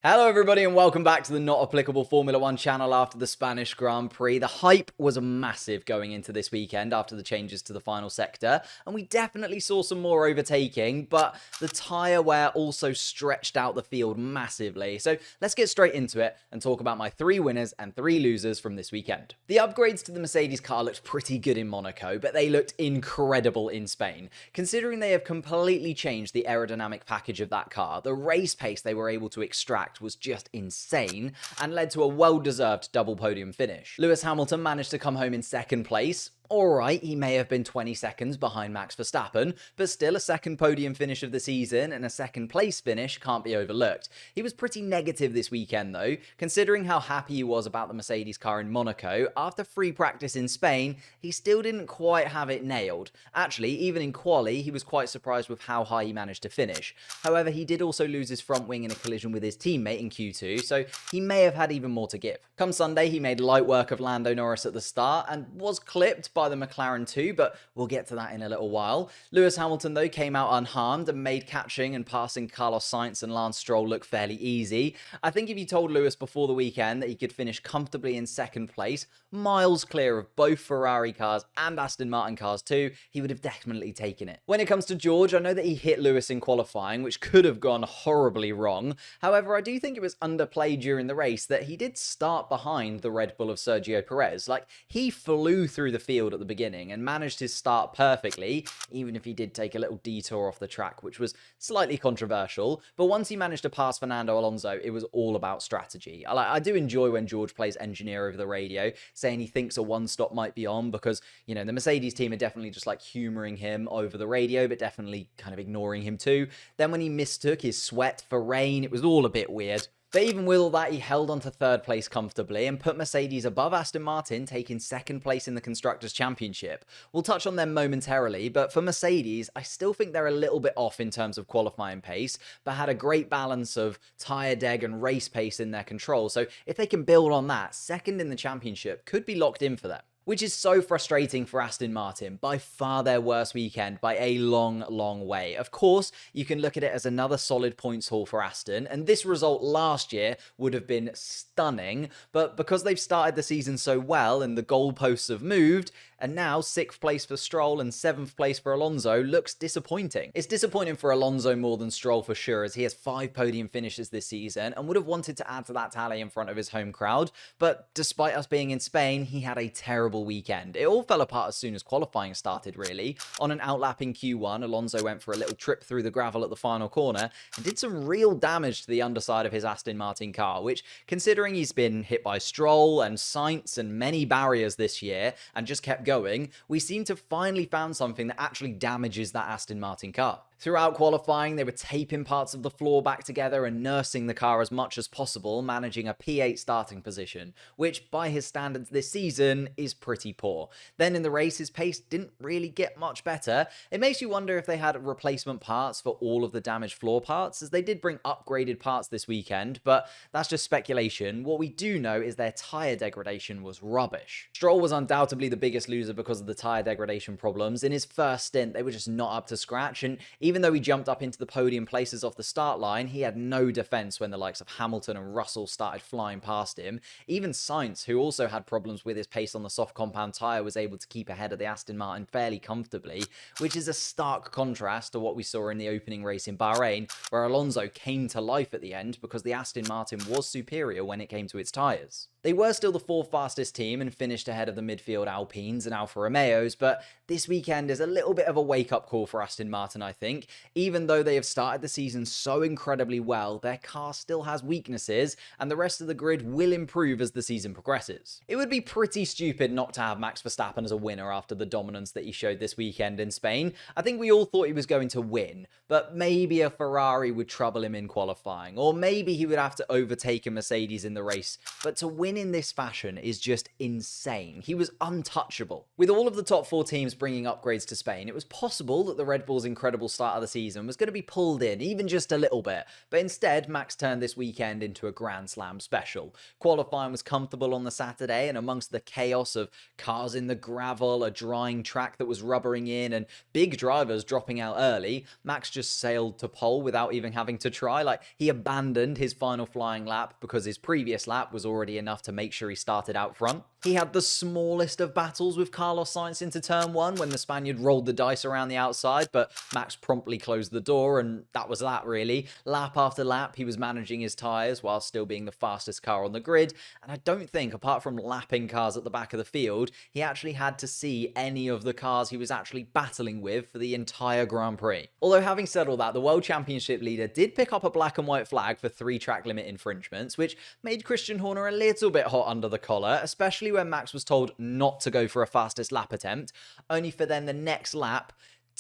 Hello everybody and welcome back to the Not Applicable Formula 1 channel after the Spanish Grand Prix. The hype was massive going into this weekend after the changes to the final sector, and we definitely saw some more overtaking, but the tyre wear also stretched out the field massively. So let's get straight into it and talk about my 3 winners and 3 losers from this weekend. The upgrades to the Mercedes car looked pretty good in Monaco, but they looked incredible in Spain. Considering they have completely changed the aerodynamic package of that car, the race pace they were able to extract was just insane and led to a well-deserved double podium finish. Lewis Hamilton managed to come home in second place. Alright, he may have been 20 seconds behind Max Verstappen, but still a second podium finish of the season and a second place finish can't be overlooked. He was pretty negative this weekend though, considering how happy he was about the Mercedes car in Monaco. After free practice in Spain, he still didn't quite have it nailed. Actually, even in quali, he was quite surprised with how high he managed to finish. However, he did also lose his front wing in a collision with his teammate in Q2, so he may have had even more to give. Come Sunday, he made light work of Lando Norris at the start and was clipped by the McLaren too, but we'll get to that in a little while. Lewis Hamilton, though, came out unharmed and made catching and passing Carlos Sainz and Lance Stroll look fairly easy. I think if you told Lewis before the weekend that he could finish comfortably in second place, miles clear of both Ferrari cars and Aston Martin cars too, he would have definitely taken it. When it comes to George, I know that he hit Lewis in qualifying, which could have gone horribly wrong. However, I do think it was underplayed during the race that he did start behind the Red Bull of Sergio Perez. Like, he flew through the field at the beginning and managed his start perfectly, even if he did take a little detour off the track, which was slightly controversial. But once he managed to pass Fernando Alonso, it was all about strategy. I do enjoy when George plays engineer over the radio, saying he thinks a one-stop might be on, because, you know, the Mercedes team are definitely just like humoring him over the radio, but definitely kind of ignoring him too. Then when he mistook his sweat for rain, it was all a bit weird. But even with all that, he held on to third place comfortably and put Mercedes above Aston Martin, taking second place in the Constructors' Championship. We'll touch on them momentarily, but for Mercedes, I still think they're a little bit off in terms of qualifying pace, but had a great balance of tyre deg and race pace in their control. So if they can build on that, second in the championship could be locked in for them. Which is so frustrating for Aston Martin, by far their worst weekend by a long, long way. Of course, you can look at it as another solid points haul for Aston, and this result last year would have been stunning, but because they've started the season so well and the goalposts have moved, and now 6th place for Stroll and 7th place for Alonso looks disappointing. It's disappointing for Alonso more than Stroll for sure, as he has 5 podium finishes this season and would have wanted to add to that tally in front of his home crowd, but despite us being in Spain, he had a terrible weekend. It all fell apart as soon as qualifying started, really. On an outlap in Q1, Alonso went for a little trip through the gravel at the final corner and did some real damage to the underside of his Aston Martin car, which, considering he's been hit by Stroll and Sainz and many barriers this year and just kept going, we seem to finally found something that actually damages that Aston Martin car. Throughout qualifying, they were taping parts of the floor back together and nursing the car as much as possible, managing a P8 starting position, which by his standards this season is pretty poor. Then in the race, his pace didn't really get much better. It makes you wonder if they had replacement parts for all of the damaged floor parts, as they did bring upgraded parts this weekend, but that's just speculation. What we do know is their tyre degradation was rubbish. Stroll was undoubtedly the biggest loser because of the tyre degradation problems. In his first stint, they were just not up to scratch, and even though he jumped up into the podium places off the start line, he had no defense when the likes of Hamilton and Russell started flying past him. Even Sainz, who also had problems with his pace on the soft compound tyre, was able to keep ahead of the Aston Martin fairly comfortably, which is a stark contrast to what we saw in the opening race in Bahrain, where Alonso came to life at the end because the Aston Martin was superior when it came to its tyres. They were still the 4th fastest team and finished ahead of the midfield Alpines and Alfa Romeos, but this weekend is a little bit of a wake-up call for Aston Martin, I think. Even though they have started the season so incredibly well, their car still has weaknesses, and the rest of the grid will improve as the season progresses. It would be pretty stupid not to have Max Verstappen as a winner after the dominance that he showed this weekend in Spain. I think we all thought he was going to win, but maybe a Ferrari would trouble him in qualifying, or maybe he would have to overtake a Mercedes in the race, but to win in this fashion is just insane. He was untouchable. With all of the top 4 teams bringing upgrades to Spain, it was possible that the Red Bull's incredible style start of the season was going to be pulled in, even just a little bit. But instead, Max turned this weekend into a Grand Slam special. Qualifying was comfortable on the Saturday, and amongst the chaos of cars in the gravel, a drying track that was rubbering in, and big drivers dropping out early, Max just sailed to pole without even having to try. Like, he abandoned his final flying lap because his previous lap was already enough to make sure he started out front. He had the smallest of battles with Carlos Sainz into turn 1 when the Spaniard rolled the dice around the outside, but Max promptly closed the door, and that was that really. Lap after lap, he was managing his tyres while still being the fastest car on the grid, and I don't think, apart from lapping cars at the back of the field, he actually had to see any of the cars he was actually battling with for the entire Grand Prix. Although, having said all that, the World Championship leader did pick up a black and white flag for 3 track limit infringements, which made Christian Horner a little bit hot under the collar, especially when Max was told not to go for a fastest lap attempt, only for then the next lap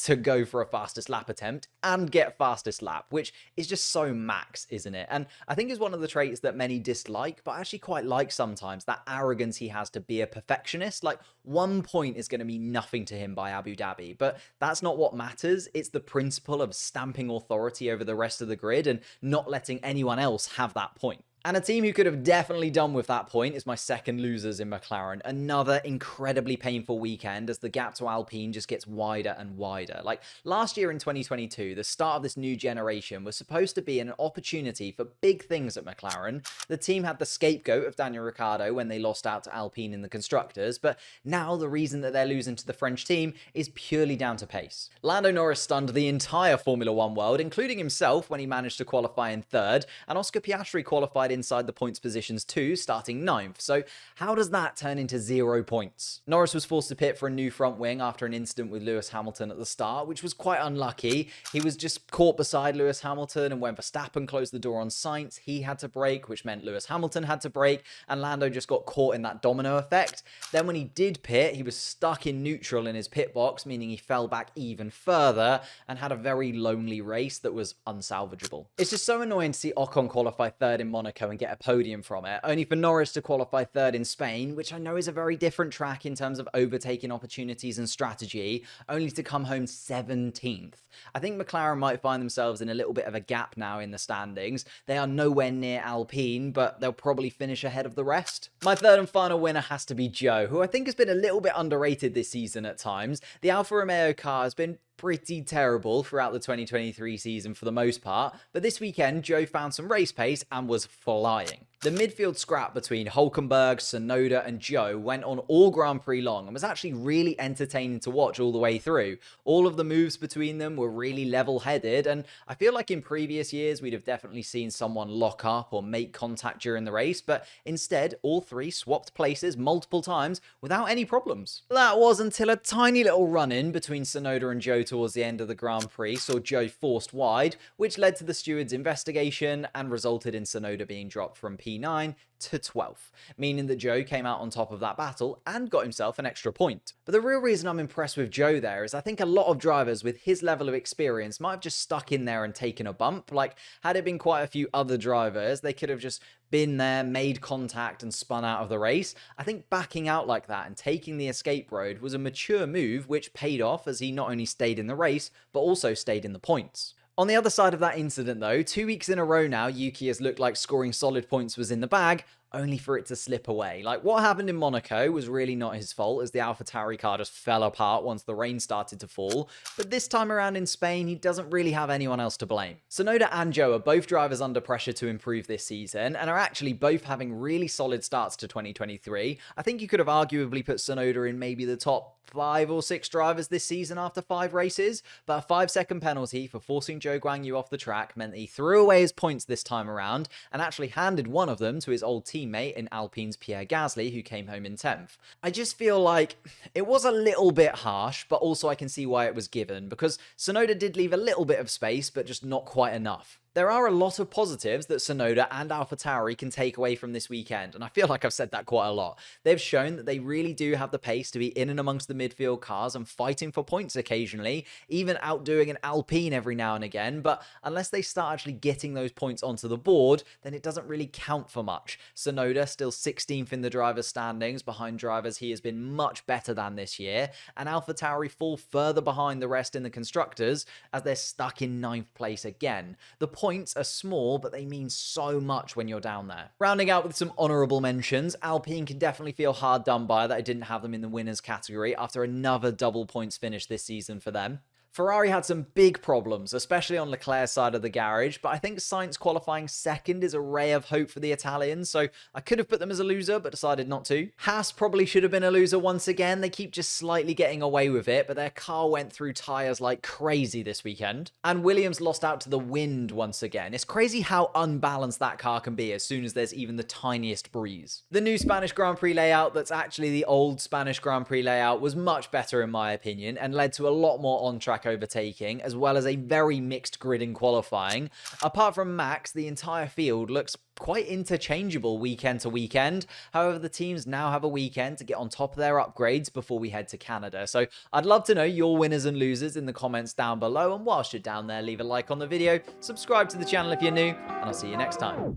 to go for a fastest lap attempt and get fastest lap, which is just so Max, isn't it? And I think is one of the traits that many dislike, but I actually quite like sometimes, that arrogance he has to be a perfectionist. Like, 1 point is going to mean nothing to him by Abu Dhabi, but that's not what matters. It's the principle of stamping authority over the rest of the grid and not letting anyone else have that point. And a team who could have definitely done with that point is my second losers in McLaren. Another incredibly painful weekend as the gap to Alpine just gets wider and wider. Like, last year in 2022, the start of this new generation was supposed to be an opportunity for big things at McLaren. The team had the scapegoat of Daniel Ricciardo when they lost out to Alpine in the Constructors, but now the reason that they're losing to the French team is purely down to pace. Lando Norris stunned the entire Formula One world, including himself when he managed to qualify in 3rd, and Oscar Piastri qualified inside the points positions too, starting 9th. So how does that turn into 0 points? Norris was forced to pit for a new front wing after an incident with Lewis Hamilton at the start, which was quite unlucky. He was just caught beside Lewis Hamilton, and when Verstappen closed the door on Sainz, he had to brake, which meant Lewis Hamilton had to brake, and Lando just got caught in that domino effect. Then when he did pit, he was stuck in neutral in his pit box, meaning he fell back even further and had a very lonely race that was unsalvageable. It's just so annoying to see Ocon qualify 3rd in Monaco and get a podium from it, only for Norris to qualify 3rd in Spain, which I know is a very different track in terms of overtaking opportunities and strategy, only to come home 17th. I think McLaren might find themselves in a little bit of a gap now in the standings. They are nowhere near Alpine, but they'll probably finish ahead of the rest. My third and final winner has to be Zhou, who I think has been a little bit underrated this season at times. The Alfa Romeo car has been pretty terrible throughout the 2023 season for the most part, but this weekend Zhou found some race pace and was flying. The midfield scrap between Hülkenberg, Tsunoda and Zhou went on all Grand Prix long and was actually really entertaining to watch all the way through. All of the moves between them were really level-headed, and I feel like in previous years we'd have definitely seen someone lock up or make contact during the race, but instead all 3 swapped places multiple times without any problems. That was until a tiny little run-in between Tsunoda and Zhou towards the end of the Grand Prix saw Zhou forced wide, which led to the steward's investigation and resulted in Tsunoda being dropped from P9 to 12th, meaning that Zhou came out on top of that battle and got himself an extra point. But the real reason I'm impressed with Zhou there is I think a lot of drivers with his level of experience might have just stuck in there and taken a bump. Like, had it been quite a few other drivers, they could have just been there, made contact and spun out of the race. I think backing out like that and taking the escape road was a mature move which paid off, as he not only stayed in the race but also stayed in the points. On the other side of that incident though, 2 weeks in a row now, Yuki has looked like scoring solid points was in the bag, only for it to slip away. Like, what happened in Monaco was really not his fault, as the AlphaTauri car just fell apart once the rain started to fall, but this time around in Spain, he doesn't really have anyone else to blame. Tsunoda and Zhou are both drivers under pressure to improve this season, and are actually both having really solid starts to 2023. I think you could have arguably put Tsunoda in maybe the top 5 or 6 drivers this season after 5 races, but a 5-second penalty for forcing Zhou Guanyu off the track meant that he threw away his points this time around, and actually handed one of them to his old teammate in Alpine's Pierre Gasly, who came home in 10th. I just feel like it was a little bit harsh, but also I can see why it was given, because Tsunoda did leave a little bit of space, but just not quite enough. There are a lot of positives that Tsunoda and AlphaTauri can take away from this weekend, and I feel like I've said that quite a lot. They've shown that they really do have the pace to be in and amongst the midfield cars and fighting for points occasionally, even outdoing an Alpine every now and again, but unless they start actually getting those points onto the board, then it doesn't really count for much. Tsunoda still 16th in the driver's standings behind drivers he has been much better than this year, and AlphaTauri fall further behind the rest in the constructors as they're stuck in 9th place again. The points are small, but they mean so much when you're down there. Rounding out with some honourable mentions, Alpine can definitely feel hard done by that I didn't have them in the winners category after another double points finish this season for them. Ferrari had some big problems, especially on Leclerc's side of the garage, but I think Sainz qualifying second is a ray of hope for the Italians, so I could have put them as a loser, but decided not to. Haas probably should have been a loser once again. They keep just slightly getting away with it, but their car went through tyres like crazy this weekend. And Williams lost out to the wind once again. It's crazy how unbalanced that car can be as soon as there's even the tiniest breeze. The new Spanish Grand Prix layout that's actually the old Spanish Grand Prix layout was much better in my opinion, and led to a lot more on-track overtaking, as well as a very mixed grid in qualifying. Apart from Max, the entire field looks quite interchangeable weekend to weekend. However, the teams now have a weekend to get on top of their upgrades before we head to Canada. So I'd love to know your winners and losers in the comments down below. And whilst you're down there, leave a like on the video, subscribe to the channel if you're new, and I'll see you next time.